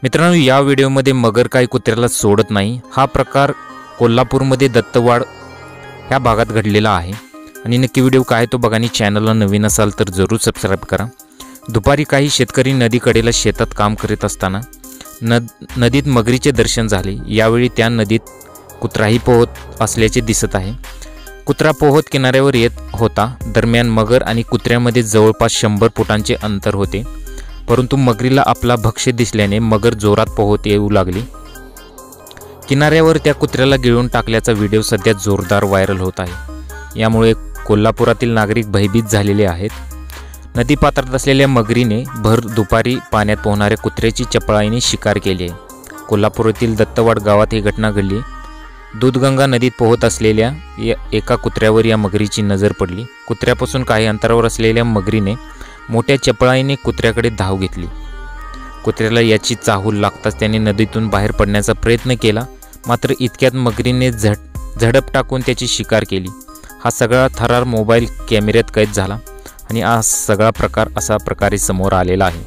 मित्रांनो, या व्हिडिओमध्ये मगर काही कुत्र्याला सोडत नाही। हा प्रकार कोल्हापूरमध्ये दत्तवाड ह्या भागात घडलेला आहे आणि नक्की व्हिडिओ काय तो बघा आणि चॅनलला नवीन असाल तर जरूर सबस्क्राइब करा। दुपारी काही शेतकरी नदीकडेला शेतात काम करीत असताना नदीत मगरीचे दर्शन झाले। यावेळी त्या नदीत कुत्राही पोहत असल्याचे दिसत आहे। कुत्रा पोहत किनाऱ्यावर येत होता। दरम्यान मगर आणि कुत्र्यामध्ये जवळपास 100 फुटांचे अंतर होते, परंतु मगरीला आपला भक्ष्य दिसल्याने मगर जोरात पोहत येऊ लागली। किनाऱ्यावर त्या कुत्र्याला गिळून टाकल्याचा व्हिडिओ सध्या जोरदार व्हायरल होत आहे। यामुळे कोल्हापुरातील नागरिक भयभीत झालेले आहेत। नदीपात्रात असलेल्या मगरीने भर दुपारी पाण्यात पोहणाऱ्या कुत्र्याची चपळाईने शिकार केली आहे। कोल्हापुरातील दत्तवाड गावात ही घटना घडली। दूधगंगा नदीत पोहत असलेल्या एका कुत्र्यावर या मगरीची नजर पडली। कुत्र्यापासून काही अंतरावर असलेल्या मगरीने मोठ्या चपळाईने कुत्र्याकडे धाव घेतली। कुत्र्याला याची चाहूल लागताच त्याने नदीतून बाहेर पडण्याचा प्रयत्न केला, मात्र इतक्यात मगरीने झडप टाकून त्याची शिकार केली। हा सगळा थरार मोबाईल कॅमेऱ्यात कैद झाला आणि हा सगळा प्रकार असा प्रकारे समोर आलेला आहे।